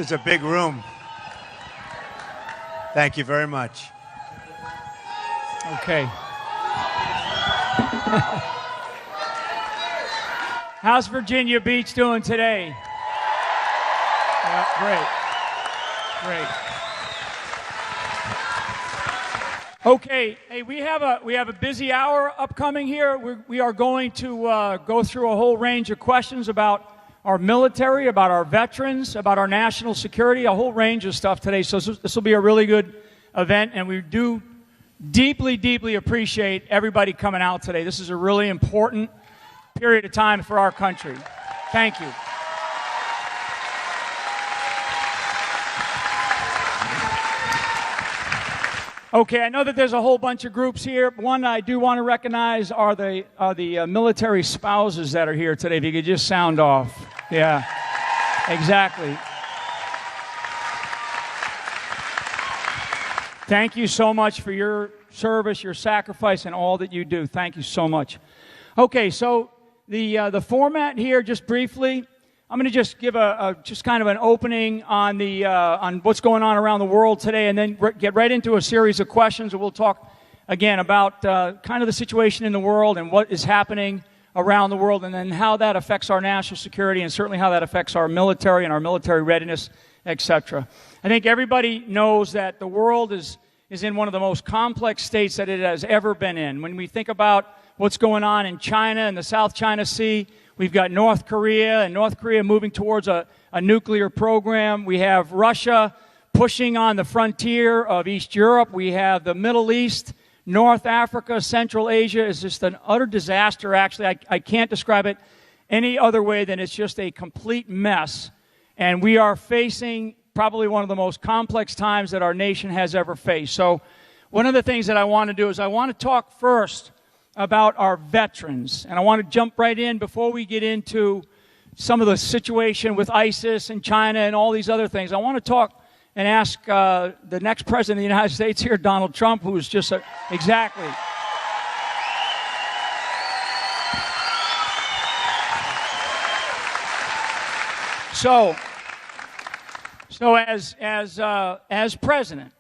is a big room. Thank you very much. Okay. How's Virginia Beach doing today? Yeah, great. Okay, hey, we have a busy hour upcoming here. We are going to go through a whole range of questions about our military, about our veterans, about our national security, a whole range of stuff today. So this will be a really good event, and we do deeply, deeply appreciate everybody coming out today. This is a really important period of time for our country. Thank you. Okay, I know that there's a whole bunch of groups here. One I do want to recognize are the military spouses that are here today. If you could just sound off. Yeah, exactly. Thank you so much for your service, your sacrifice, and all that you do. Thank you so much. Okay, so the format here, just briefly, I'm going to just give just kind of an opening on on what's going on around the world today, and then get right into a series of questions, and we'll talk again about kind of the situation in the world and what is happening around the world, and then how that affects our national security, and certainly how that affects our military and our military readiness, etc. I think everybody knows that the world is in one of the most complex states that it has ever been in. When we think about what's going on in China and the South China Sea, we've got North Korea, and North Korea moving towards a nuclear program. We have Russia pushing on the frontier of East Europe. We have the Middle East, North Africa, Central Asia. Is just an utter disaster, actually. I can't describe it any other way than it's just a complete mess. And we are facing probably one of the most complex times that our nation has ever faced. So one of the things that I want to do is I want to talk first about our veterans. And I want to jump right in before we get into some of the situation with ISIS and China and all these other things. I want to talk and ask the next president of the United States here, Donald Trump, who is just exactly. So as president,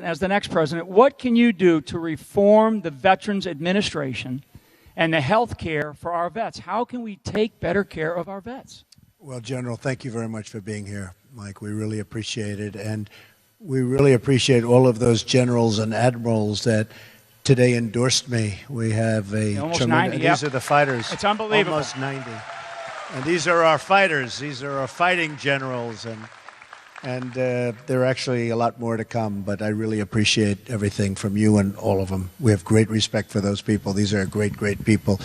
as the next president, what can you do to reform the Veterans Administration and the health care for our vets? How can we take better care of our vets? Well, General, thank you very much for being here, Mike. We really appreciate it. And we really appreciate all of those generals and admirals that today endorsed me. We have almost 90. These are the fighters. It's unbelievable. Almost 90. And these are our fighters. These are our fighting generals. And there are actually a lot more to come, but I really appreciate everything from you and all of them. We have great respect for those people. These are great, great people.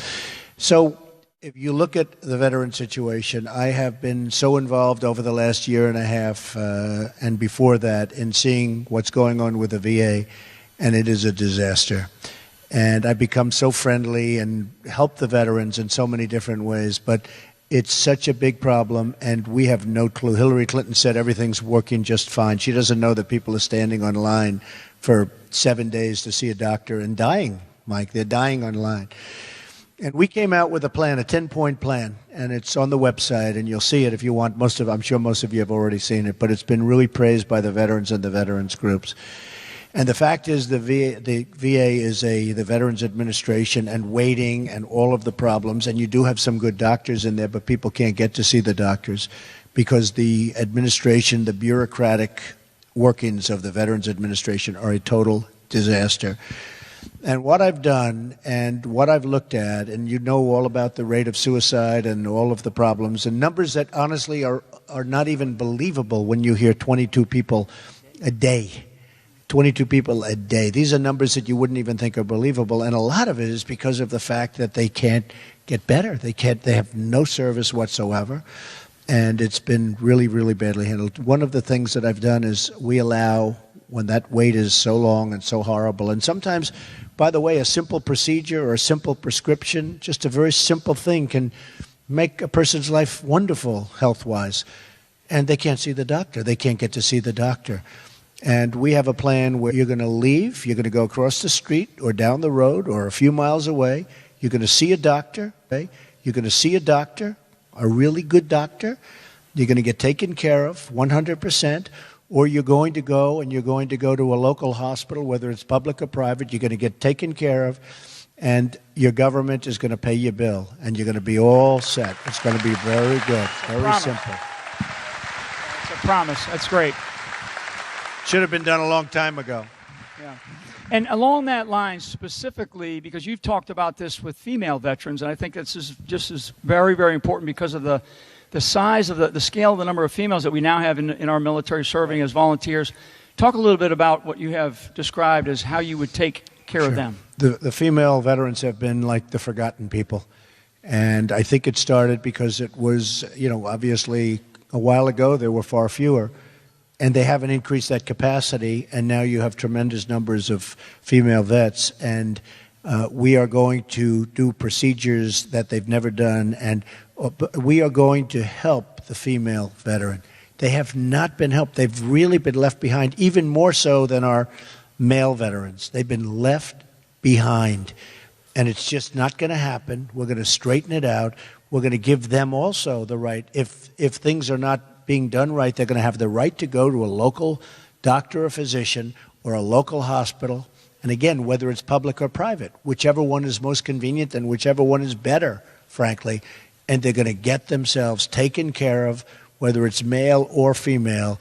So if you look at the veteran situation, I have been so involved over the last year and a half and before that in seeing what's going on with the VA, and it is a disaster. And I've become so friendly and helped the veterans in so many different ways, but it's such a big problem, and we have no clue. Hillary Clinton said everything's working just fine. She doesn't know that people are standing on line for 7 days to see a doctor and dying, Mike. They're dying on line. And we came out with a plan, a 10-point plan, and it's on the website, and you'll see it if you want. I'm sure most of you have already seen it, but it's been really praised by the veterans and the veterans groups. And the fact is the VA is the Veterans Administration and waiting and all of the problems. And you do have some good doctors in there, but people can't get to see the doctors because the administration, the bureaucratic workings of the Veterans Administration are a total disaster. And what I've done and what I've looked at, and you know all about the rate of suicide and all of the problems, and numbers that honestly are not even believable when you hear 22 people a day. 22 people a day. These are numbers that you wouldn't even think are believable, and a lot of it is because of the fact that they can't get better. They have no service whatsoever, and it's been really, really badly handled. One of the things that I've done is we allow, when that wait is so long and so horrible, and sometimes, by the way, a simple procedure or a simple prescription, just a very simple thing can make a person's life wonderful health-wise, and they can't see the doctor. They can't get to see the doctor. And we have a plan where you're going to leave, you're going to go across the street or down the road or a few miles away. You're going to see a doctor, okay? You're going to see a doctor, a really good doctor, You're going to get taken care of 100%, or you're going to go to a local hospital, whether it's public or private. You're going to get taken care of, and your government is going to pay your bill, and you're going to be all set. It's going to be very good, very simple. It's a promise. That's great. Should have been done a long time ago. Yeah. And along that line, specifically, because you've talked about this with female veterans, and I think this is just as very, very important because of the size of the scale of the number of females that we now have in our military serving as volunteers. Talk a little bit about what you have described as how you would take care of them. The female veterans have been like the forgotten people. And I think it started because it was, obviously a while ago there were far fewer. And they haven't increased that capacity, and now you have tremendous numbers of female vets. And we are going to do procedures that they've never done, and we are going to help the female veteran. They have not been helped. They've really been left behind, even more so than our male veterans. They've been left behind, and it's just not going to happen. We're going to straighten it out. We're going to give them also the right. If things are not being done right, they're going to have the right to go to a local doctor or physician or a local hospital. And again, whether it's public or private, whichever one is most convenient and whichever one is better, frankly, and they're going to get themselves taken care of, whether it's male or female,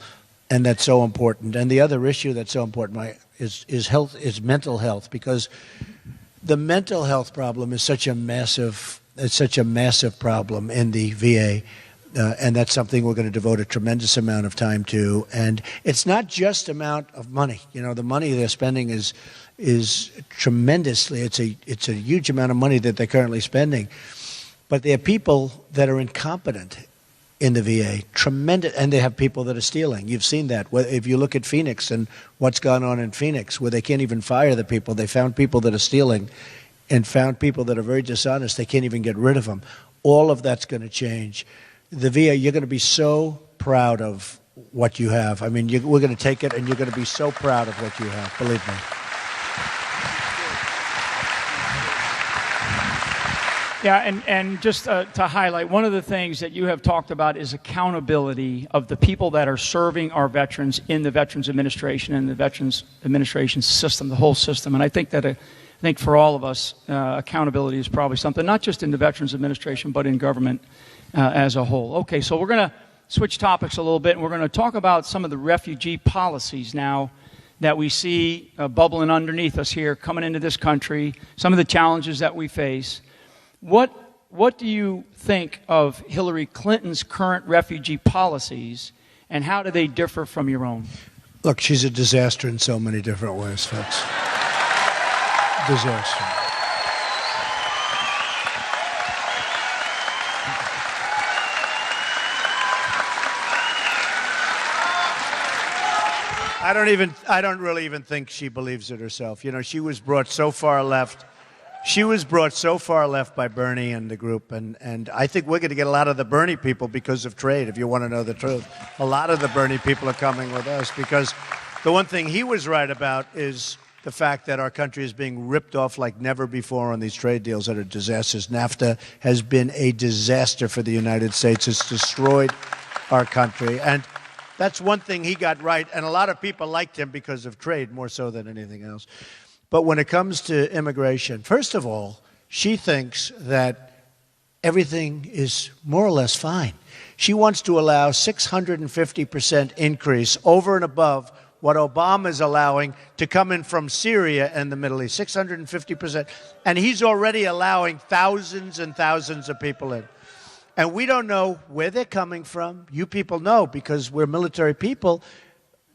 and that's so important. And the other issue that's so important is mental health, because the mental health problem is such a massive problem in the VA. And that's something we're going to devote a tremendous amount of time to. And it's not just amount of money. The money they're spending is tremendously. It's a huge amount of money that they're currently spending. But there are people that are incompetent in the VA, tremendous, and they have people that are stealing. You've seen that. If you look at Phoenix and what's gone on in Phoenix, where they can't even fire the people, they found people that are stealing and found people that are very dishonest. They can't even get rid of them. All of that's going to change. The VA, you're going to be so proud of what you have. I mean, we're going to take it, and you're going to be so proud of what you have, believe me. Yeah, and just to highlight, one of the things that you have talked about is accountability of the people that are serving our veterans in the Veterans Administration and the Veterans Administration system, the whole system. And I think for all of us, accountability is probably something, not just in the Veterans Administration, but in government as a whole. Okay, so we're going to switch topics a little bit, and we're going to talk about some of the refugee policies now that we see bubbling underneath us here, coming into this country, some of the challenges that we face. What do you think of Hillary Clinton's current refugee policies, and how do they differ from your own? Look, she's a disaster in so many different ways, folks. Disaster. I don't really even think she believes it herself. She was brought so far left. She was brought so far left by Bernie and the group, and I think we're going to get a lot of the Bernie people because of trade, if you want to know the truth. A lot of the Bernie people are coming with us because the one thing he was right about is the fact that our country is being ripped off like never before on these trade deals that are disasters. NAFTA has been a disaster for the United States. It's destroyed our country, and that's one thing he got right, and a lot of people liked him because of trade more so than anything else. But when it comes to immigration, first of all, she thinks that everything is more or less fine. She wants to allow 650% increase over and above what Obama is allowing to come in from Syria and the Middle East, 650%. And he's already allowing thousands and thousands of people in. And we don't know where they're coming from. You people know, because we're military people.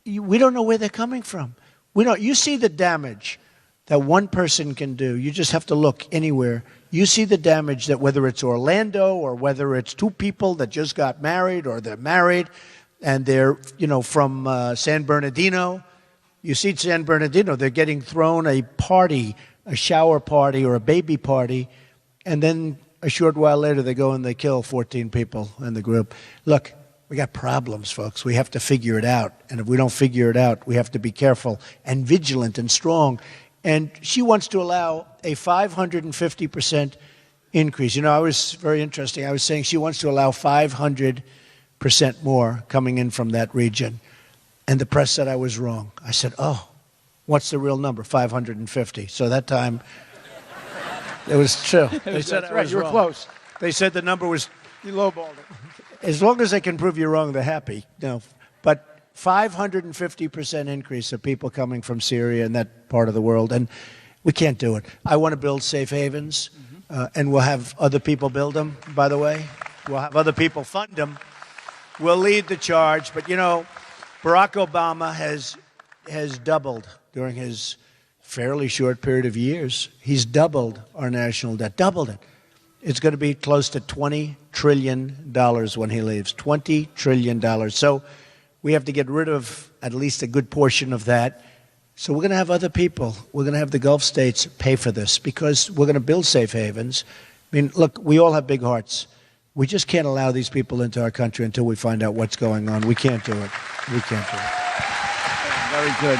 We don't know where they're coming from. You see the damage that one person can do. You just have to look anywhere. You see the damage that whether it's Orlando or whether it's two people that just got married or they're married and they're, from San Bernardino. You see San Bernardino, they're getting thrown a party, a shower party or a baby party, and then a short while later they go and they kill 14 people in the group. Look, we got problems, folks. We have to figure it out. And if we don't figure it out, we have to be careful and vigilant and strong. And she wants to allow a 550% increase. I was very interesting. I was saying she wants to allow 500 more coming in from that region. And the press said I was wrong. I said, oh, what's the real number? 550. So that time, it was true. They said I was You were wrong. close. They said the number was, You lowballed it. as long as they can prove you wrong, they're happy. No, but 550% increase of people coming from Syria and that part of the world. And we can't do it. I want to build safe havens, and we'll have other people build them, by the way. We'll have other people fund them. We'll lead the charge. But, you know, Barack Obama has doubled during his fairly short period of years. He's doubled our national debt, doubled it. It's going to be close to $20 trillion when he leaves, $20 trillion. So we have to get rid of at least a good portion of that. So we're going to have other people. We're going to have the Gulf states pay for this because we're going to build safe havens. I mean, look, we all have big hearts. We just can't allow these people into our country until we find out what's going on. We can't do it. We can't do it. Very good.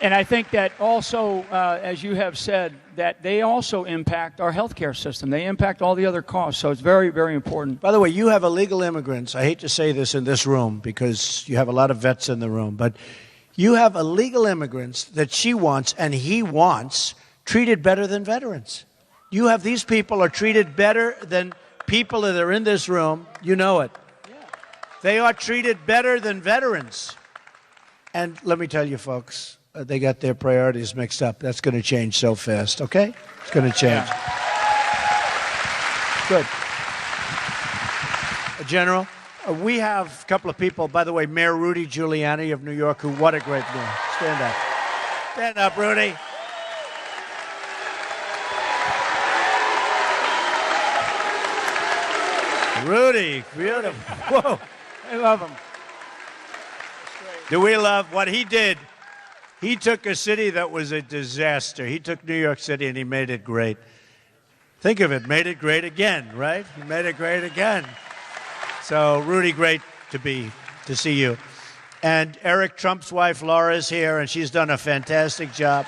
And I think that also, as you have said, that they also impact our healthcare system. They impact all the other costs. So it's very, very important. By the way, you have illegal immigrants. I hate to say this in this room because you have a lot of vets in the room, but you have illegal immigrants that she wants and he wants treated better than veterans. You have these people are treated better than people that are in this room. You know it. Yeah. They are treated better than veterans. And let me tell you, folks, they got their priorities mixed up. That's going to change so fast, okay? It's going to change. Yeah. Good. General, we have a couple of people, by the way, Mayor Rudy Giuliani of New York, who, what a great mayor. Stand up. Stand up, Rudy. Rudy, beautiful. Whoa. I love them. Do we love what he did? He took a city that was a disaster. He took New York City and he made it great. Think of it, made it great again, right? He made it great again. So, Rudy, great to see you. And Eric Trump's wife, Laura, is here, and she's done a fantastic job.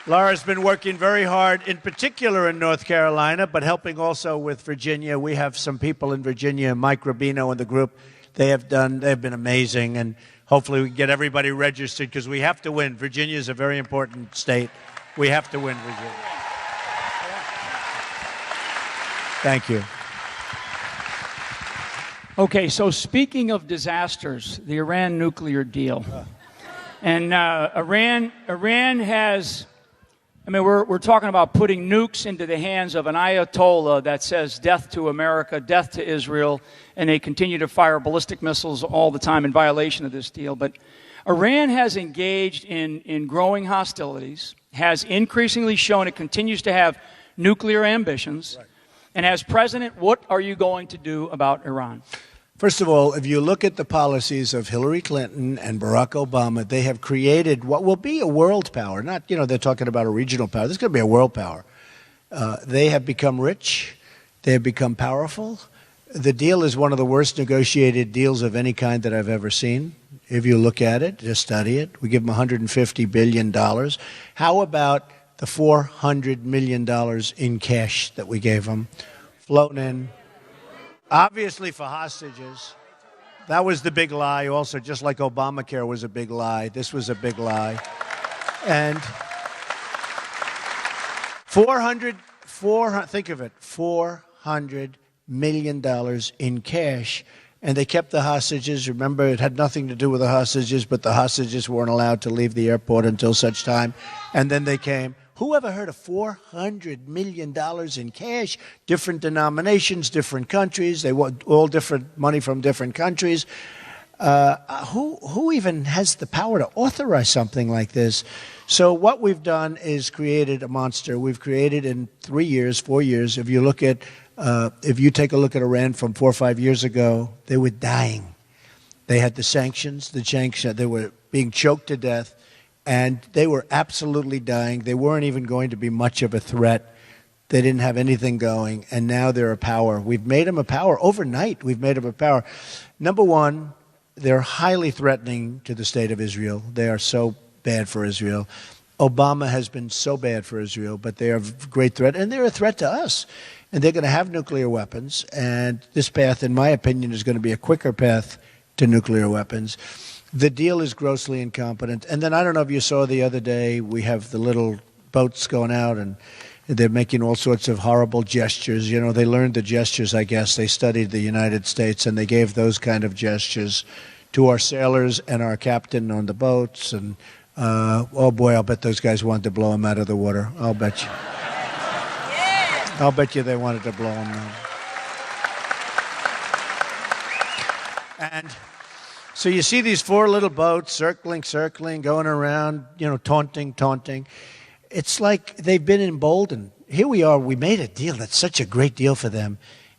Laura's been working very hard, in particular in North Carolina, but helping also with Virginia. We have some people in Virginia, Mike Rubino and the group. They've been amazing, and hopefully we can get everybody registered because we have to win. Virginia is a very important state. We have to win Virginia. Thank you. Okay, so speaking of disasters, the Iran nuclear deal. And Iran has... I mean, we're talking about putting nukes into the hands of an Ayatollah that says death to America, death to Israel, and they continue to fire ballistic missiles all the time in violation of this deal. But Iran has engaged in growing hostilities, has increasingly shown it continues to have nuclear ambitions. Right. And as president, what are you going to do about Iran? First of all, if you look at the policies of Hillary Clinton and Barack Obama, they have created what will be a world power. Not, they're talking about a regional power. This is going to be a world power. They have become rich. They have become powerful. The deal is one of the worst negotiated deals of any kind that I've ever seen. If you look at it, just study it. We give them $150 billion. How about the $400 million in cash that we gave them, floating in? Obviously for hostages. That was the big lie also, just like Obamacare was a big lie. This was a big lie. And think of it, $400 million in cash. And they kept the hostages. Remember, it had nothing to do with the hostages, but the hostages weren't allowed to leave the airport until such time. And then they came. Who ever heard of $400 million in cash? Different denominations, different countries. They want all different money from different countries. Who even has the power to authorize something like this? So what we've done is created a monster. We've created in 4 years, if you look at, if you take a look at Iran from 4 or 5 years ago, they were dying. They had the sanctions, they were being choked to death. And they were absolutely dying. They weren't even going to be much of a threat. They didn't have anything going. And now they're a power. We've made them a power. Overnight, we've made them a power. Number one, they're highly threatening to the state of Israel. They are so bad for Israel. Obama has been so bad for Israel, but they are a great threat, and they're a threat to us. And they're going to have nuclear weapons, and this path, in my opinion, is going to be a quicker path to nuclear weapons. The deal is grossly incompetent. And then I don't know if you saw the other day, we have the little boats going out, and they're making all sorts of horrible gestures. You know, they learned the gestures, I guess. They studied the United States, and they gave those kind of gestures to our sailors and our captain on the boats. And, oh, boy, I'll bet those guys wanted to blow him out of the water. I'll bet you. I'll bet you they wanted to blow him out. And so you see these four little boats circling, going around, you know, taunting. It's like they've been emboldened. Here we are. We made a deal that's such a great deal for them,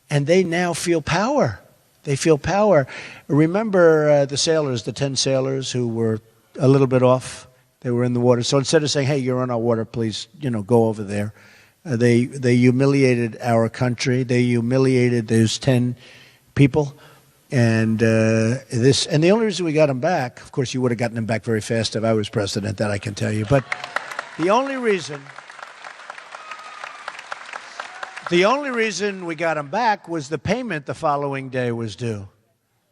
and they now feel power. They feel power. Remember the sailors, the 10 sailors who were a little bit off? They were in the water. So instead of saying, hey, you're on our water, please, you know, go over there. They humiliated our country. They humiliated those 10 people. And and the only reason we got them back, of course, you would have gotten them back very fast if I was president, that I can tell you. But the only reason we got them back was the payment the following day was due.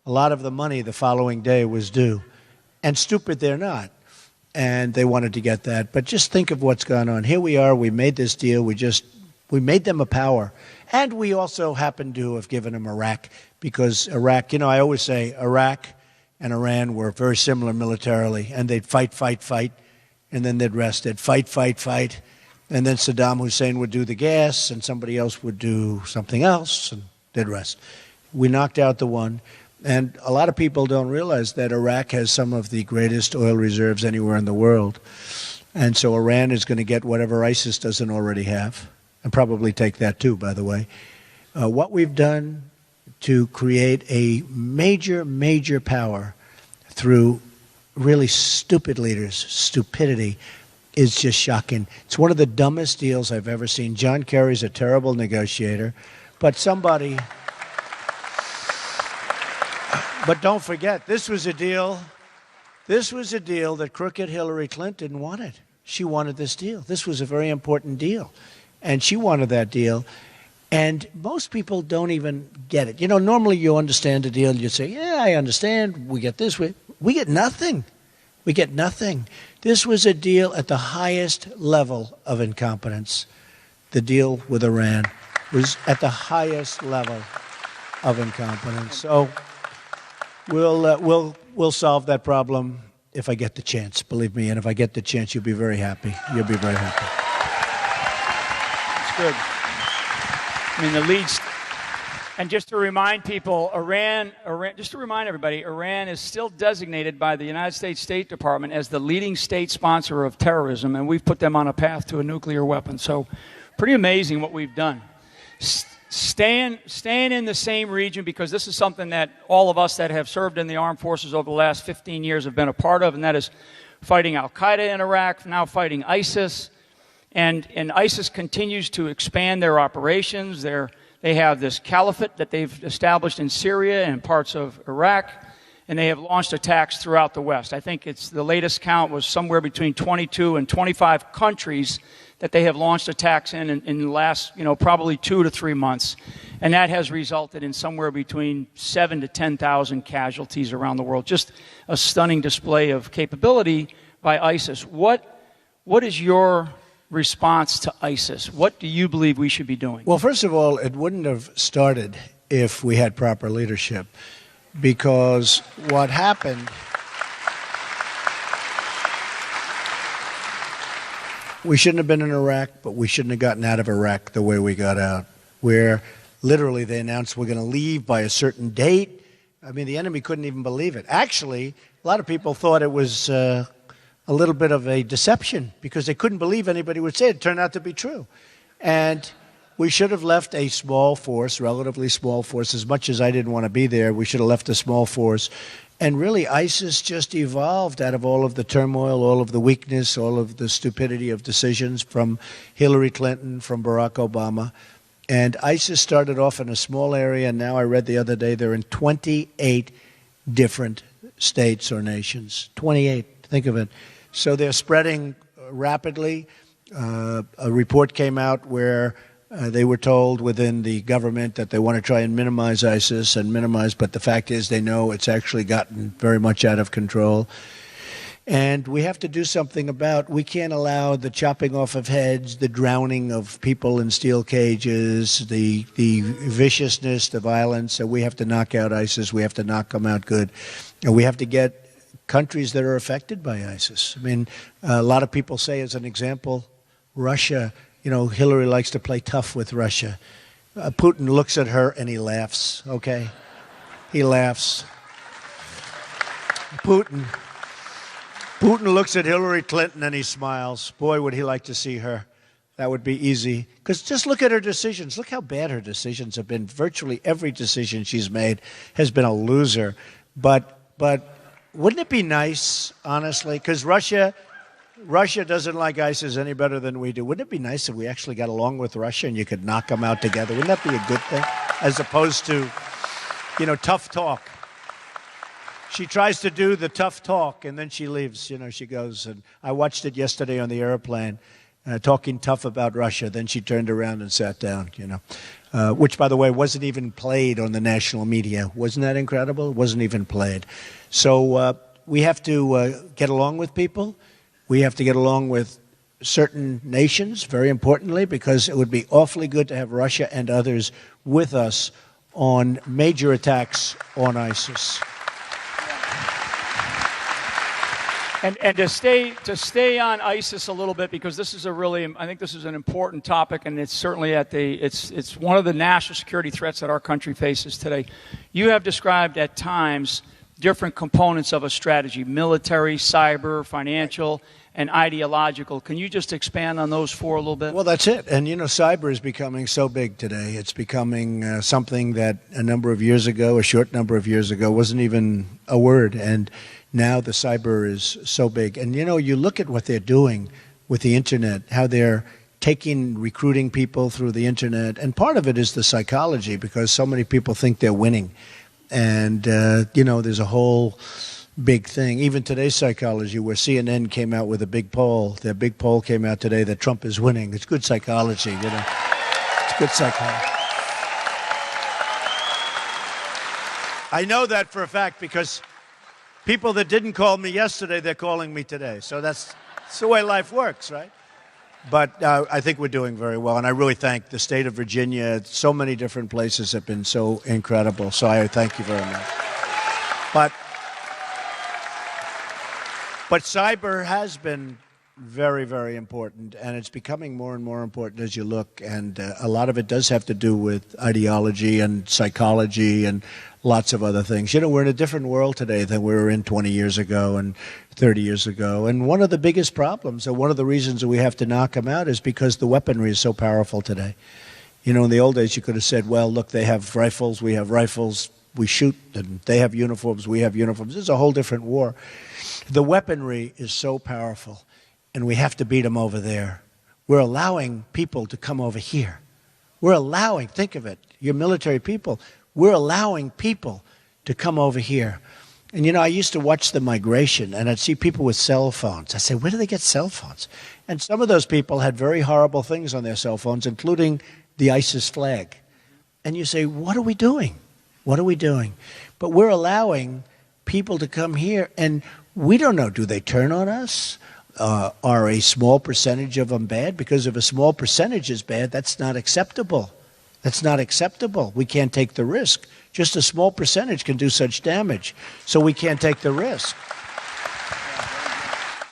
A lot of the money the following day was due. And stupid they're not. And they wanted to get that. But just think of what's gone on. Here we are. We made this deal. We made them a power. And we also happen to have given them Iraq, because Iraq, you know, I always say Iraq and Iran were very similar militarily. And they'd fight, and then they'd rest. They'd fight. And then Saddam Hussein would do the gas, and somebody else would do something else, and they'd rest. We knocked out the one. And a lot of people don't realize that Iraq has some of the greatest oil reserves anywhere in the world. And so Iran is going to get whatever ISIS doesn't already have, and probably take that too, by the way. What we've done to create a major power through really stupid leaders, stupidity, is just shocking. It's one of the dumbest deals I've ever seen. John Kerry's a terrible negotiator, but somebody... But don't forget, this was a deal that crooked Hillary Clinton wanted. She wanted this deal. This was a very important deal. And she wanted that deal. And most people don't even get it. You know, normally you understand a deal and you say, yeah, I understand. We get this. We get nothing. We get nothing. This was a deal at the highest level of incompetence. The deal with Iran was at the highest level of incompetence. So we'll solve that problem if I get the chance, believe me. And if I get the chance, you'll be very happy. You'll be very happy. It's good. I mean, the leads. And just to remind people, just to remind everybody, Iran is still designated by the United States State Department as the leading state sponsor of terrorism, and we've put them on a path to a nuclear weapon. So pretty amazing what we've done. Staying in the same region, because this is something that all of us that have served in the armed forces over the last 15 years have been a part of, and that is fighting al-Qaeda in Iraq, now fighting ISIS. And ISIS continues to expand their operations. They have this caliphate that they've established in Syria and parts of Iraq, and they have launched attacks throughout the West. I think the latest count was somewhere between 22 and 25 countries that they have launched attacks in the last, probably 2 to 3 months. And that has resulted in somewhere between 7,000 to 10,000 casualties around the world. Just a stunning display of capability by ISIS. What is your response to ISIS? What do you believe we should be doing? Well, first of all, it wouldn't have started if we had proper leadership, because what happened, we shouldn't have been in Iraq, but we shouldn't have gotten out of Iraq the way we got out, where literally they announced we're going to leave by a certain date. I mean, the enemy couldn't even believe it. Actually, a lot of people thought it was a little bit of a deception, because they couldn't believe anybody would say it. It turned out to be true. And we should have left a small force, relatively small force. As much as I didn't want to be there, we should have left a small force. And really, ISIS just evolved out of all of the turmoil, all of the weakness, all of the stupidity of decisions from Hillary Clinton, from Barack Obama. And ISIS started off in a small area, and now I read the other day they're in 28 different states or nations. 28, think of it. So they're spreading rapidly. A report came out where they were told within the government that they want to try and minimize ISIS but the fact is they know it's actually gotten very much out of control. And we have to do something about, we can't allow the chopping off of heads, the drowning of people in steel cages, the viciousness, the violence. So we have to knock out ISIS. We have to knock them out good. And we have to get countries that are affected by ISIS. I mean, a lot of people say, as an example, Russia, you know, Hillary likes to play tough with Russia. Putin looks at her and he laughs, okay? He laughs. Putin looks at Hillary Clinton and he smiles. Boy, would he like to see her. That would be easy. Because just look at her decisions. Look how bad her decisions have been. Virtually every decision she's made has been a loser. But wouldn't it be nice, honestly? Because Russia doesn't like ISIS any better than we do. Wouldn't it be nice if we actually got along with Russia and you could knock them out together? Wouldn't that be a good thing? As opposed to, you know, tough talk. She tries to do the tough talk, and then she leaves. You know, she goes, and I watched it yesterday on the airplane, talking tough about Russia. Then she turned around and sat down, you know, which, by the way, wasn't even played on the national media. Wasn't that incredible? It wasn't even played. So we have to get along with people. We have to get along with certain nations, very importantly, because it would be awfully good to have Russia and others with us on major attacks on ISIS. And to stay on ISIS a little bit, because this is I think this is an important topic, and it's certainly it's one of the national security threats that our country faces today. You have described at times different components of a strategy: military, cyber, financial, and ideological. Can you just expand on those four a little bit? Well, that's it. And, you know, cyber is becoming so big today. It's becoming something that a short number of years ago, wasn't even a word. And now the cyber is so big. And, you know, you look at what they're doing with the Internet, how they're recruiting people through the Internet. And part of it is the psychology, because so many people think they're winning. And, you know, there's a whole big thing. Even today's psychology, where CNN came out with a big poll. Their big poll came out today that Trump is winning. It's good psychology, you know. It's good psychology. I know that for a fact because people that didn't call me yesterday, they're calling me today. So that's the way life works, right? But I think we're doing very well, and I really thank the state of Virginia. So many different places have been so incredible, so I thank you very much. But cyber has been very, very important, and it's becoming more and more important as you look, and a lot of it does have to do with ideology and psychology and lots of other things. You know, we're in a different world today than we were in 20 years ago and 30 years ago, and one of the biggest problems, and one of the reasons that we have to knock them out, is because the weaponry is so powerful today. You know, in the old days, you could have said, well, look, they have rifles, we have rifles, we shoot, and they have uniforms, we have uniforms. This is a whole different war. The weaponry is so powerful, and we have to beat them over there. We're allowing people to come over here. We're allowing, think of it, you're military people, we're allowing people to come over here. And, you know, I used to watch the migration, and I'd see people with cell phones. I said, where do they get cell phones? And some of those people had very horrible things on their cell phones, including the ISIS flag. And you say, what are we doing? What are we doing? But we're allowing people to come here, and we don't know, do they turn on us? Are a small percentage of them bad? Because if a small percentage is bad, that's not acceptable. That's not acceptable. We can't take the risk. Just a small percentage can do such damage, so we can't take the risk.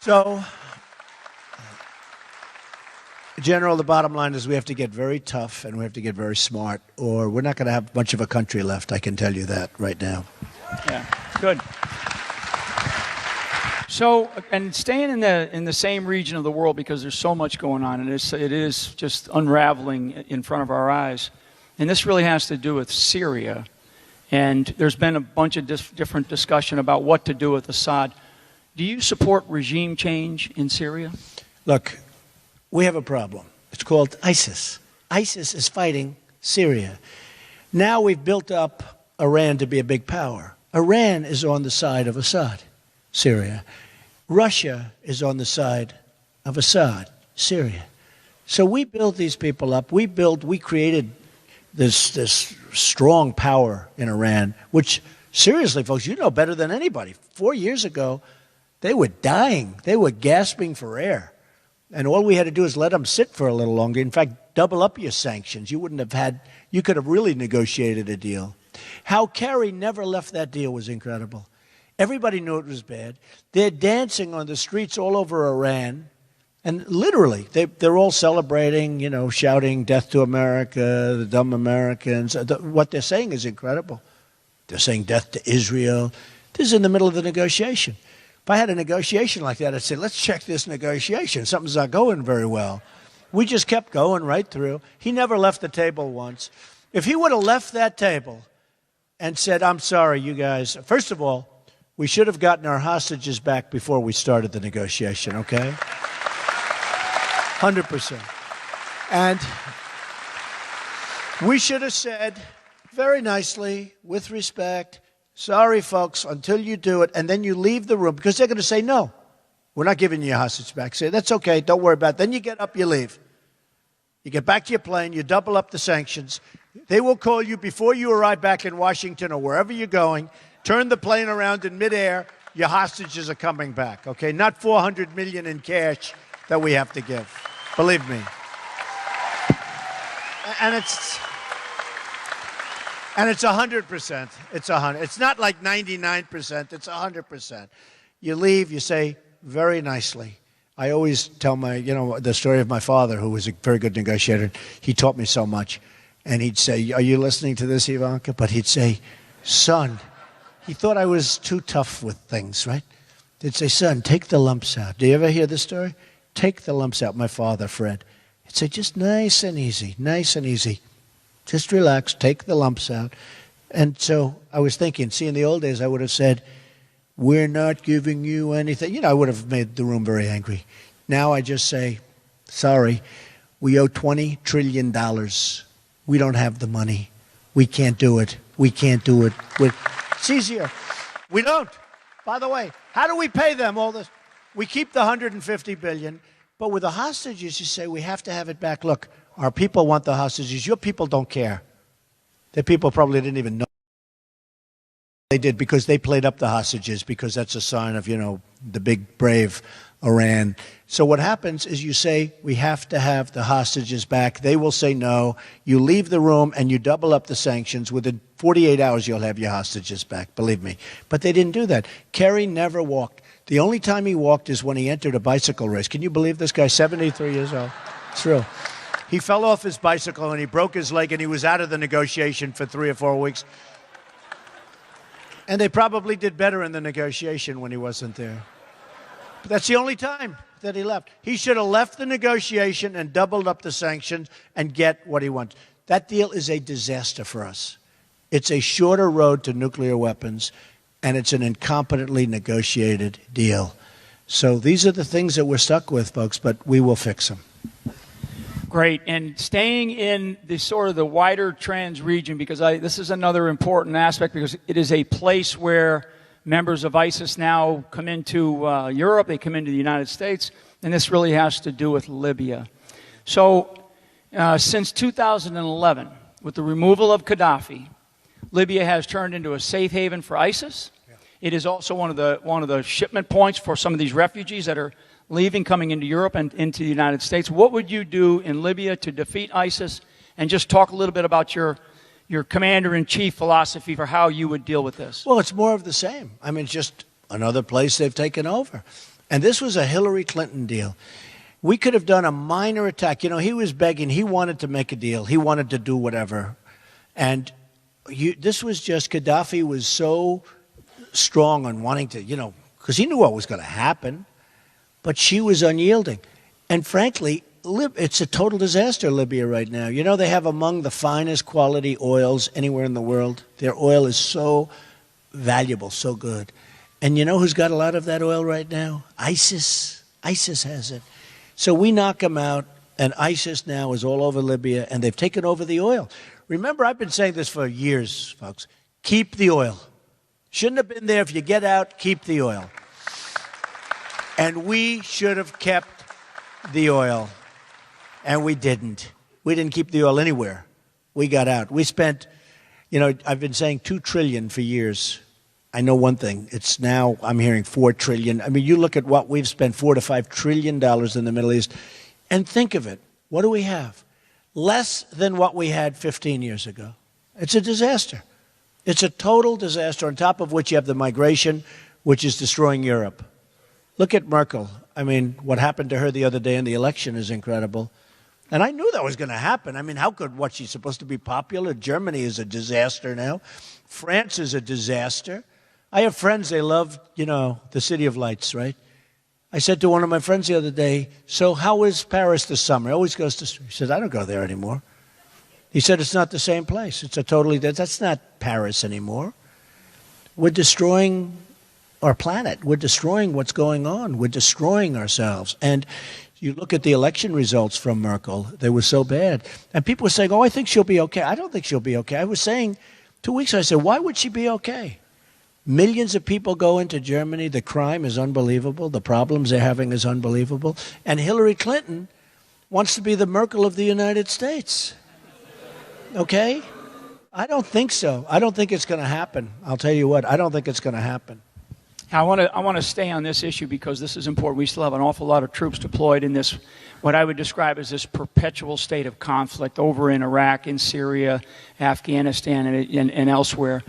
So, General, the bottom line is we have to get very tough and we have to get very smart, or we're not going to have much of a country left, I can tell you that right now. Yeah, good. So, and staying in the same region of the world, because there's so much going on, and it is just unraveling in front of our eyes. And this really has to do with Syria. And there's been a bunch of different discussion about what to do with Assad. Do you support regime change in Syria? Look, we have a problem. It's called ISIS. ISIS is fighting Syria. Now we've built up Iran to be a big power. Iran is on the side of Assad, Syria. Russia is on the side of Assad, Syria. So we built these people up. We created this strong power in Iran, which, seriously, folks, you know better than anybody. 4 years ago, they were dying. They were gasping for air. And all we had to do is let them sit for a little longer. In fact, double up your sanctions. You could have really negotiated a deal. How Kerry never left that deal was incredible. Everybody knew it was bad. They're dancing on the streets all over Iran. And literally, they're all celebrating, shouting death to America, the dumb Americans. What they're saying is incredible. They're saying death to Israel. This is in the middle of the negotiation. If I had a negotiation like that, I'd say, let's check this negotiation. Something's not going very well. We just kept going right through. He never left the table once. If he would have left that table and said, I'm sorry, you guys, first of all, we should have gotten our hostages back before we started the negotiation, okay? 100%. And we should have said very nicely, with respect, sorry, folks, until you do it, and then you leave the room, because they're going to say, no, we're not giving you your hostage back. Say, that's okay, don't worry about it. Then you get up, you leave. You get back to your plane, you double up the sanctions. They will call you before you arrive back in Washington or wherever you're going, turn the plane around in midair, your hostages are coming back, okay? Not $400 million in cash that we have to give. Believe me. And it's 100%. It's 100. It's not like 99%. It's 100%. You leave, you say very nicely. I always tell the story of my father, who was a very good negotiator. He taught me so much. And he'd say, are you listening to this, Ivanka? But he'd say, son, he thought I was too tough with things, right? He'd say, son, take the lumps out. Do you ever hear this story? Take the lumps out, my father, Fred. He'd say, just nice and easy, nice and easy. Just relax, take the lumps out. And so I was thinking, see, in the old days, I would have said, we're not giving you anything. I would have made the room very angry. Now I just say, sorry, we owe $20 trillion. We don't have the money. We can't do it. We can't do it. It's easier. We don't. By the way, how do we pay them all this? We keep the $150 billion, but with the hostages, you say we have to have it back. Look, our people want the hostages. Your people don't care. Their people probably didn't even know they did, because they played up the hostages, because that's a sign of, the big, brave Iran. So what happens is you say, we have to have the hostages back. They will say no. You leave the room and you double up the sanctions. Within 48 hours, you'll have your hostages back, believe me. But they didn't do that. Kerry never walked. The only time he walked is when he entered a bicycle race. Can you believe this guy, 73 years old? It's real. He fell off his bicycle and he broke his leg and he was out of the negotiation for 3 or 4 weeks. And they probably did better in the negotiation when he wasn't there. But that's the only time that he left. He should have left the negotiation and doubled up the sanctions and get what he wants. That deal is a disaster for us. It's a shorter road to nuclear weapons, and it's an incompetently negotiated deal. So these are the things that we're stuck with, folks, but we will fix them. Great. And staying in the sort of the wider trans region, because this is another important aspect, because it is a place where members of ISIS now come into Europe, they come into the United States, and this really has to do with Libya. So since 2011, with the removal of Gaddafi, Libya has turned into a safe haven for ISIS. Yeah. It is also one of the shipment points for some of these refugees that are leaving, coming into Europe and into the United States. What would you do in Libya to defeat ISIS? And just talk a little bit about your commander-in-chief philosophy for how you would deal with this. Well, it's more of the same. I mean, just another place they've taken over. And this was a Hillary Clinton deal. We could have done a minor attack. He was begging. He wanted to make a deal. He wanted to do whatever. And this was just, Gaddafi was so strong on wanting to, because he knew what was going to happen. But she was unyielding. And frankly, it's a total disaster, Libya, right now. They have among the finest quality oils anywhere in the world. Their oil is so valuable, so good. And you know who's got a lot of that oil right now? ISIS. ISIS has it. So we knock them out, and ISIS now is all over Libya, and they've taken over the oil. Remember, I've been saying this for years, folks. Keep the oil. Shouldn't have been there. If you get out, keep the oil. And we should have kept the oil, and we didn't. We didn't keep the oil anywhere. We got out. We spent, I've been saying $2 trillion for years. I know one thing. It's now, I'm hearing $4 trillion. I mean, you look at what we've spent, $4 to $5 trillion in the Middle East, and think of it. What do we have? Less than what we had 15 years ago. It's a disaster. It's a total disaster, on top of which you have the migration, which is destroying Europe. Look at Merkel. I mean, what happened to her the other day in the election is incredible. And I knew that was going to happen. I mean, how could, she's supposed to be popular? Germany is a disaster now. France is a disaster. I have friends, they love, the City of Lights, right? I said to one of my friends the other day, so how is Paris this summer? He always goes to, he says, I don't go there anymore. He said, it's not the same place. It's that's not Paris anymore. We're destroying our planet. We're destroying what's going on. We're destroying ourselves. And you look at the election results from Merkel, they were so bad. And people were saying, I think she'll be okay. I don't think she'll be okay. I was saying 2 weeks ago, I said, why would she be okay? Millions of people go into Germany. The crime is unbelievable. The problems they're having is unbelievable. And Hillary Clinton wants to be the Merkel of the United States. Okay? I don't think so. I don't think it's going to happen. I'll tell you what, I don't think it's going to happen. I want to stay on this issue because this is important. We still have an awful lot of troops deployed in this, what I would describe as this perpetual state of conflict over in Iraq, in Syria, Afghanistan, and elsewhere.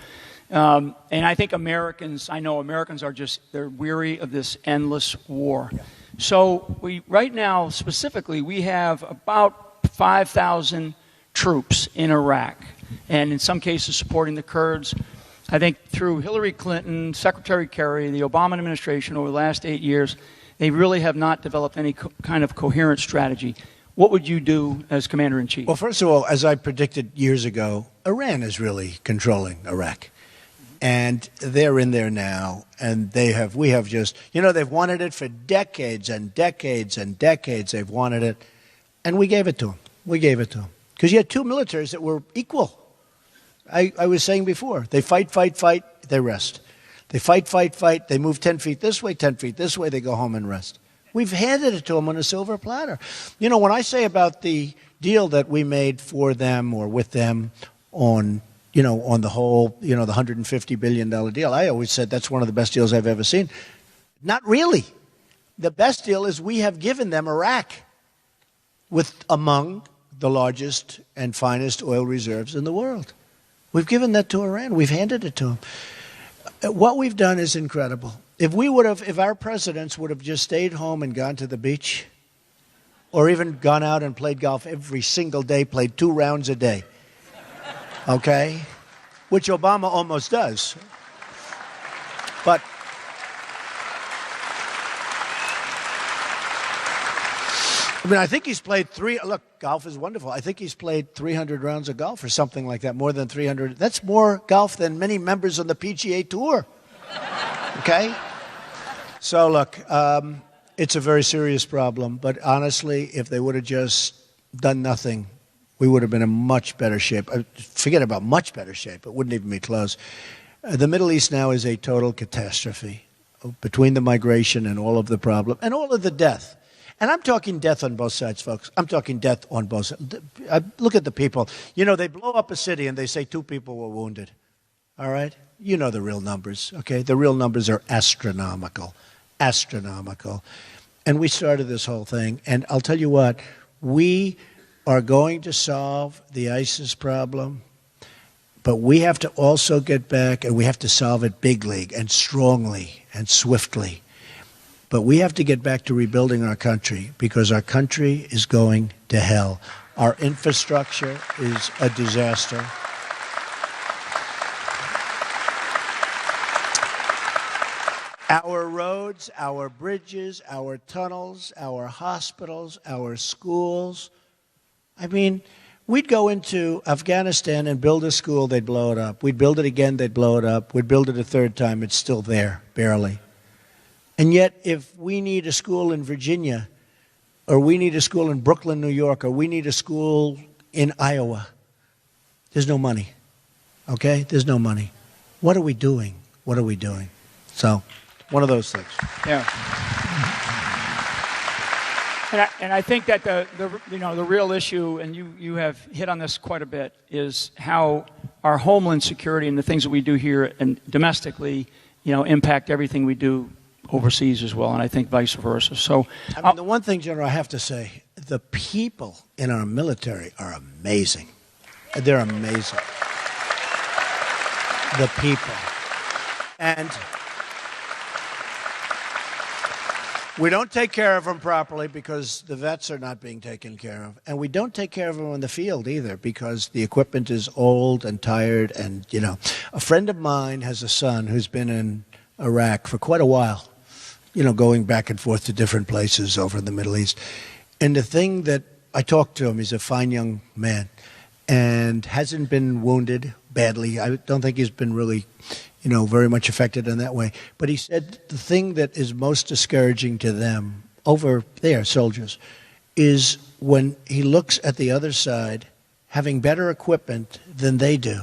And I think Americans are they're weary of this endless war. So right now, specifically, we have about 5,000 troops in Iraq, and in some cases supporting the Kurds. I think through Hillary Clinton, Secretary Kerry, the Obama administration over the last 8 years, they really have not developed any kind of coherent strategy. What would you do as Commander-in-Chief? Well, first of all, as I predicted years ago, Iran is really controlling Iraq. And they're in there now, and we have just, they've wanted it for decades and decades and decades. They've wanted it, and we gave it to them. We gave it to them. Because you had two militaries that were equal. I was saying before, they fight, they rest. They fight, they move 10 feet this way, 10 feet this way, they go home and rest. We've handed it to them on a silver platter. When I say about the deal that we made for them or with them on the whole, the $150 billion deal, I always said that's one of the best deals I've ever seen. Not really. The best deal is we have given them Iraq with among the largest and finest oil reserves in the world. We've given that to Iran. We've handed it to them. What we've done is incredible. If our presidents would have just stayed home and gone to the beach, or even gone out and played golf every single day, played 2 rounds a day, okay? Which Obama almost does. But I think he's played golf is wonderful. I think he's played 300 rounds of golf or something like that, more than 300. That's more golf than many members on the PGA Tour. Okay? So look, it's a very serious problem, but honestly, if they would have just done nothing, we would have been in much better shape. Forget about much better shape. It wouldn't even be close. The Middle East now is a total catastrophe between the migration and all of the problem and all of the death. And I'm talking death on both sides, folks. I'm talking death on both sides. Look at the people. They blow up a city and they say 2 people were wounded. All right? You know the real numbers, okay? The real numbers are astronomical. Astronomical. And we started this whole thing. And I'll tell you what, we are going to solve the ISIS problem, but we have to also get back and we have to solve it big league and strongly and swiftly. But we have to get back to rebuilding our country because our country is going to hell. Our infrastructure is a disaster. Our roads, our bridges, our tunnels, our hospitals, our schools. We'd go into Afghanistan and build a school, they'd blow it up. We'd build it again, they'd blow it up. We'd build it a third time, it's still there, barely. And yet, if we need a school in Virginia, or we need a school in Brooklyn, New York, or we need a school in Iowa, there's no money. Okay? There's no money. What are we doing? What are we doing? So, one of those things. Yeah. And I think that the real issue, and you have hit on this quite a bit, is how our homeland security and the things that we do here and domestically, impact everything we do overseas as well, and I think vice versa. So, the one thing, General, I have to say, the people in our military are amazing. They're amazing. The people. And we don't take care of them properly because the vets are not being taken care of. And we don't take care of them in the field either because the equipment is old and tired. And, a friend of mine has a son who's been in Iraq for quite a while, going back and forth to different places over in the Middle East. And the thing that I talked to him, he's a fine young man and hasn't been wounded badly. I don't think he's been really, very much affected in that way. But he said the thing that is most discouraging to them over there, soldiers, is when he looks at the other side having better equipment than they do.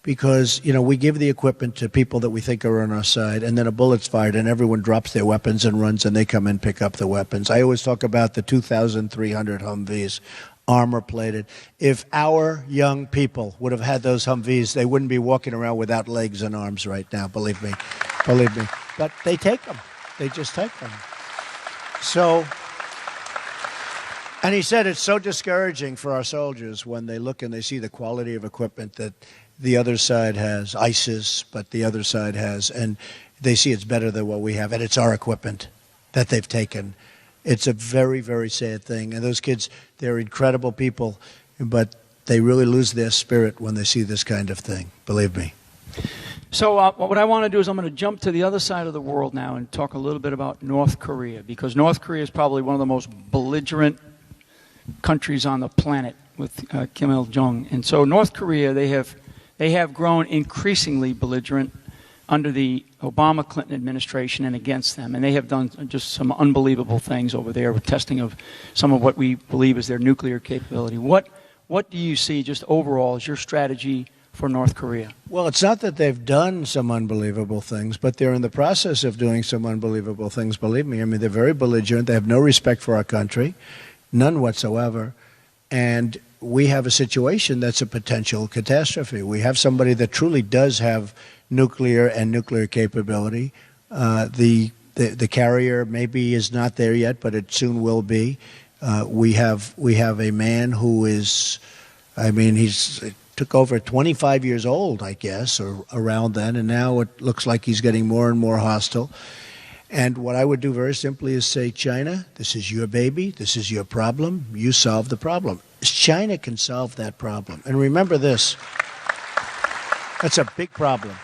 Because, we give the equipment to people that we think are on our side, and then a bullet's fired, and everyone drops their weapons and runs, and they come and pick up the weapons. I always talk about the 2,300 Humvees, armor-plated. If our young people would have had those Humvees, they wouldn't be walking around without legs and arms right now, believe me. Believe me. But they take them. They just take them. So, and he said it's so discouraging for our soldiers when they look and they see the quality of equipment that the other side has, ISIS, but the other side has, and they see it's better than what we have, and it's our equipment that they've taken. It's a very, very sad thing. And those kids, they're incredible people, but they really lose their spirit when they see this kind of thing, believe me. So what I want to do is I'm going to jump to the other side of the world now and talk a little bit about North Korea, because North Korea is probably one of the most belligerent countries on the planet with Kim Il-jung. And so North Korea, they have grown increasingly belligerent under the Obama-Clinton administration and against them. And they have done just some unbelievable things over there with testing of some of what we believe is their nuclear capability. What do you see just overall as your strategy for North Korea? Well, it's not that they've done some unbelievable things, but they're in the process of doing some unbelievable things, believe me. I mean, they're very belligerent. They have no respect for our country, none whatsoever. And we have a situation that's a potential catastrophe. We have somebody that truly does have nuclear and nuclear capability. The carrier maybe is not there yet, but it soon will be. We have a man who is, he's took over 25 years old, I guess, or around then, and now it looks like he's getting more and more hostile. And what I would do very simply is say, China, this is your baby, this is your problem, you solve the problem. China can solve that problem. And remember this, that's a big problem.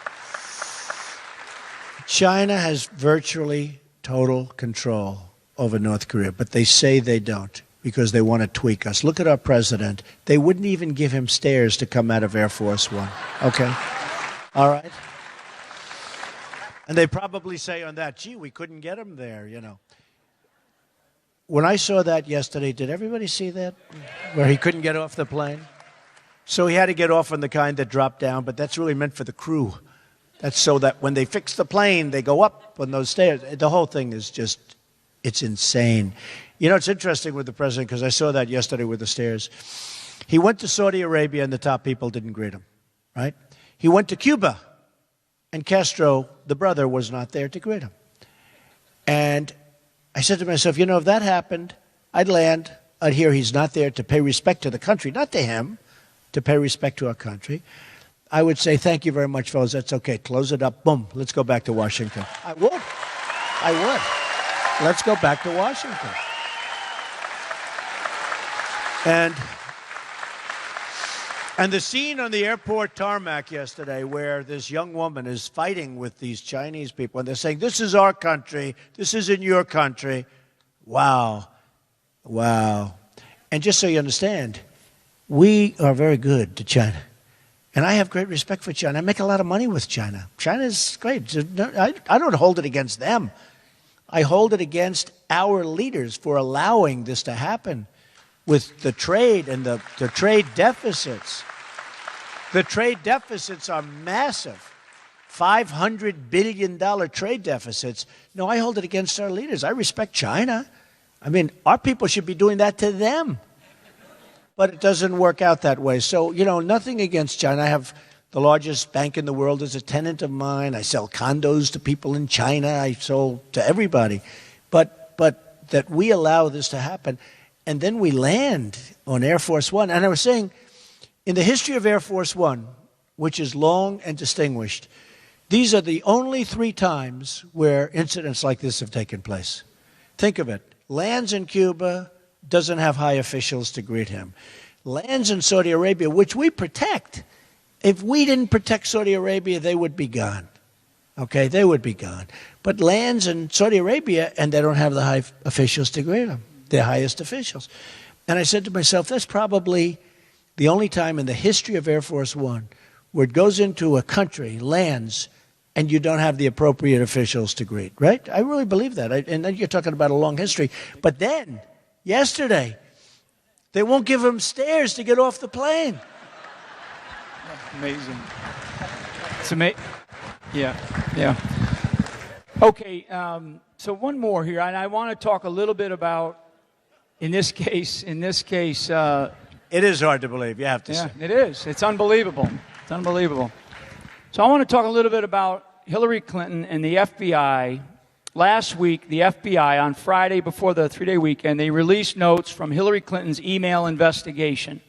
China has virtually total control over North Korea, but they say they don't because they want to tweak us. Look at our president. They wouldn't even give him stairs to come out of Air Force One. Okay? All right? And they probably say on that, gee, we couldn't get him there, When I saw that yesterday, did everybody see that? Where he couldn't get off the plane? So he had to get off on the kind that dropped down, but that's really meant for the crew. That's so that when they fix the plane, they go up on those stairs. The whole thing is just, it's insane. It's interesting with the president, because I saw that yesterday with the stairs. He went to Saudi Arabia, and the top people didn't greet him, right? He went to Cuba, and Castro, the brother, was not there to greet him. And I said to myself, if that happened, I'd land, I'd hear he's not there to pay respect to the country, not to him, to pay respect to our country. I would say, thank you very much, fellas, that's okay. Close it up, boom, let's go back to Washington. I would. Let's go back to Washington. And the scene on the airport tarmac yesterday where this young woman is fighting with these Chinese people, and they're saying, this is our country, this isn't your country. Wow. And just so you understand, we are very good to China. And I have great respect for China. I make a lot of money with China. China's great. I don't hold it against them. I hold it against our leaders for allowing this to happen with the trade and the trade deficits. The trade deficits are massive. $500 billion trade deficits. No, I hold it against our leaders. I respect China. I mean, our people should be doing that to them. But it doesn't work out that way. So, nothing against China. I have the largest bank in the world as a tenant of mine. I sell condos to people in China. I sold to everybody. But that we allow this to happen. And then we land on Air Force One. And I was saying, in the history of Air Force One, which is long and distinguished, these are the only 3 times where incidents like this have taken place. Think of it. Lands in Cuba, doesn't have high officials to greet him. Lands in Saudi Arabia, which we protect. If we didn't protect Saudi Arabia, they would be gone. Okay, they would be gone. But lands in Saudi Arabia, and they don't have the high officials to greet them, their highest officials. And I said to myself, that's probably the only time in the history of Air Force One where it goes into a country, lands, and you don't have the appropriate officials to greet, right? I really believe that. And then you're talking about a long history. But then, yesterday, they won't give him stairs to get off the plane. Amazing. It's amazing. Yeah. Okay, so one more here, and I want to talk a little bit about, in this case. It is hard to believe, you have to say. Yeah, it is. It's unbelievable. It's unbelievable. So I want to talk a little bit about Hillary Clinton and the FBI. Last week, the FBI, on Friday before the 3-day weekend, they released notes from Hillary Clinton's email investigation.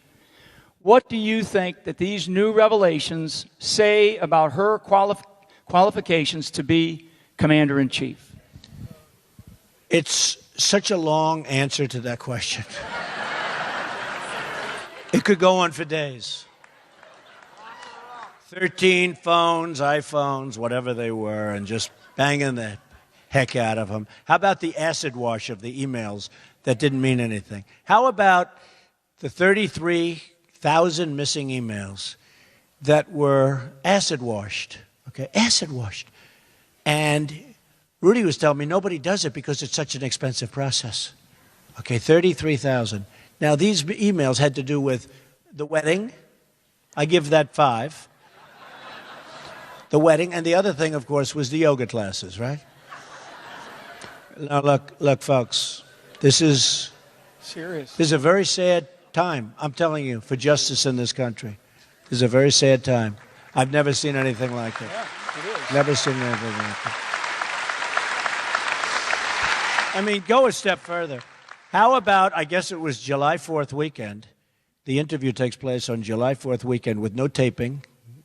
What do you think that these new revelations say about her qualifications to be Commander-in-Chief? It's such a long answer to that question. It could go on for days. 13 phones, iPhones, whatever they were, and just banging the heck out of them. How about the acid wash of the emails that didn't mean anything? How about the 33,000 missing emails that were acid washed? Okay, acid washed. And Rudy was telling me nobody does it because it's such an expensive process. Okay, 33,000. Now, these emails had to do with the wedding. I give that 5. The wedding. And the other thing, of course, was the yoga classes, right? Now, look, folks, this is serious. This is a very sad time, I'm telling you, for justice in this country. This is a very sad time. I've never seen anything like it. Yeah, it is. Never seen anything like it. I mean, go a step further. How about, I guess it was July 4th weekend. The interview takes place on July 4th weekend with no taping,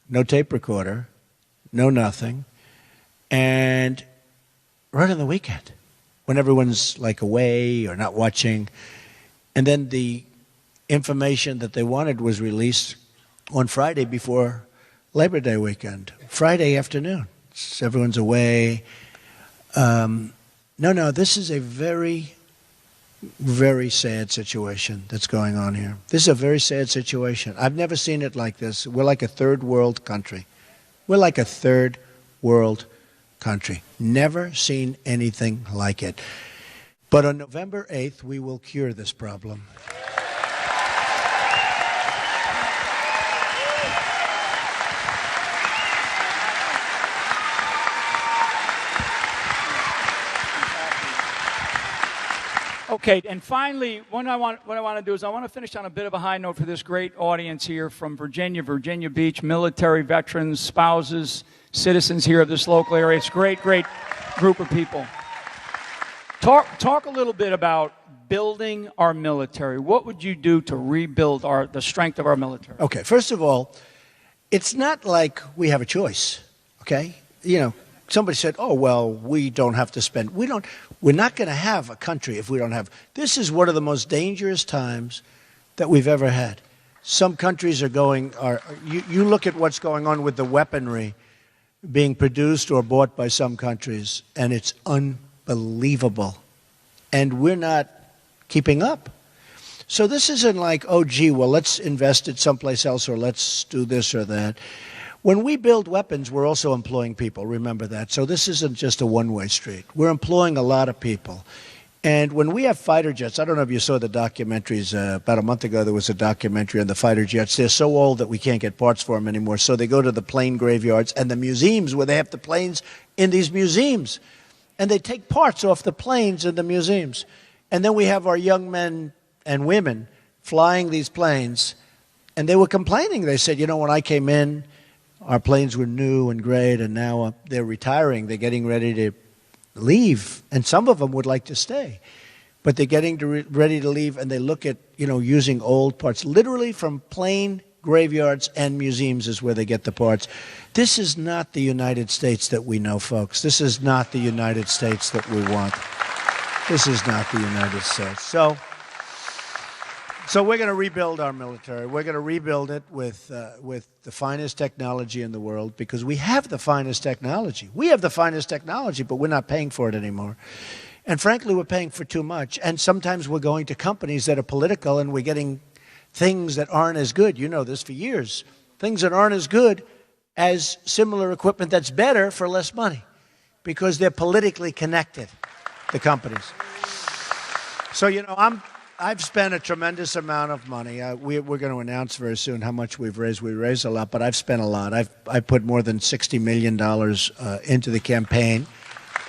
no tape recorder, no nothing. And right on the weekend, when everyone's like away or not watching. And then the information that they wanted was released on Friday before Labor Day weekend, Friday afternoon. Everyone's away. No, this is a very, very sad situation that's going on here. This is a very sad situation. I've never seen it like this. We're like a third world country. We're like a third world country. Never seen anything like it. But on November 8th, we will cure this problem. Okay, and finally, what I want to do is I want to finish on a bit of a high note for this great audience here from Virginia Beach, military veterans, spouses, citizens here of this local area. It's a great group of people. Talk a little bit about building our military. What would you do to rebuild the strength of our military? Okay, first of all, it's not like we have a choice, okay? You know, somebody said, oh, well, we don't have to spend. We're not going to have a country if we don't have. This is one of the most dangerous times that we've ever had. Some countries are going, you look at what's going on with the weaponry being produced or bought by some countries, and it's unbelievable. And we're not keeping up. So this isn't like, oh, gee, well, let's invest it someplace else or let's do this or that. When we build weapons, we're also employing people. Remember that. So this isn't just a one-way street. We're employing a lot of people. And when we have fighter jets, I don't know if you saw the documentaries. About a month ago, there was a documentary on the fighter jets. They're so old that we can't get parts for them anymore. So they go to the plane graveyards and the museums where they have the planes in these museums. And they take parts off the planes in the museums. And then we have our young men and women flying these planes, and they were complaining. They said, you know, when I came in, our planes were new and great, and now they're retiring. They're getting ready to leave, and some of them would like to stay. But they're getting ready to leave, and they look at, you know, using old parts. Literally from plane graveyards and museums is where they get the parts. This is not the United States that we know, folks. This is not the United States that we want. This is not the United States. So we're going to rebuild our military. We're going to rebuild it with the finest technology in the world, because we have the finest technology. We have the finest technology, but we're not paying for it anymore. And frankly, we're paying for too much. And sometimes we're going to companies that are political, and we're getting things that aren't as good. You know this for years. Things that aren't as good as similar equipment that's better for less money, because they're politically connected, the companies. So, you know, I've spent a tremendous amount of money. We're going to announce very soon how much we've raised. We raised a lot, but I've spent a lot. I put more than $60 million into the campaign,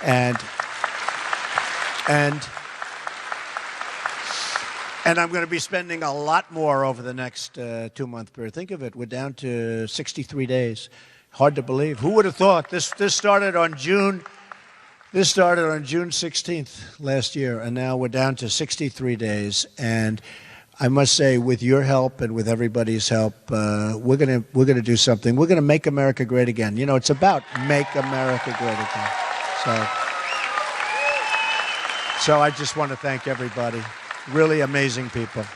and I'm going to be spending a lot more over the next 2-month period. Think of it. We're down to 63 days. Hard to believe. Who would have thought? This started on June 16th last year, and now we're down to 63 days. And I must say, with your help and with everybody's help, we're going to do something. We're going to make America great again. You know, it's about make America great again. So I just want to thank everybody. Really amazing people.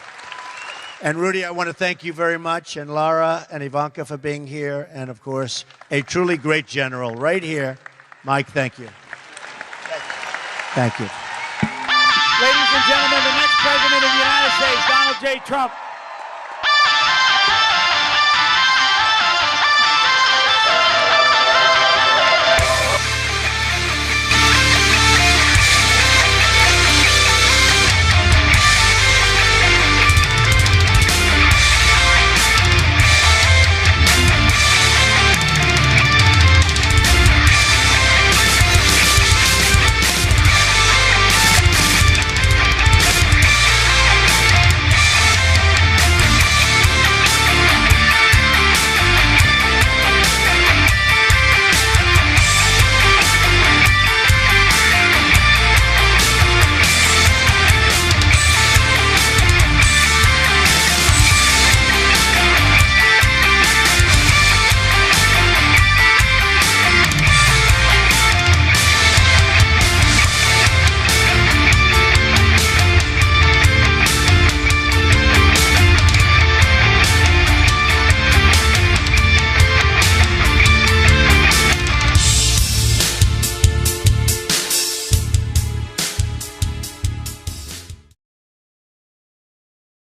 And Rudy, I want to thank you very much, and Lara and Ivanka for being here, and of course, a truly great general right here. Mike, thank you. Thank you. Ladies and gentlemen, the next president of the United States, Donald J. Trump.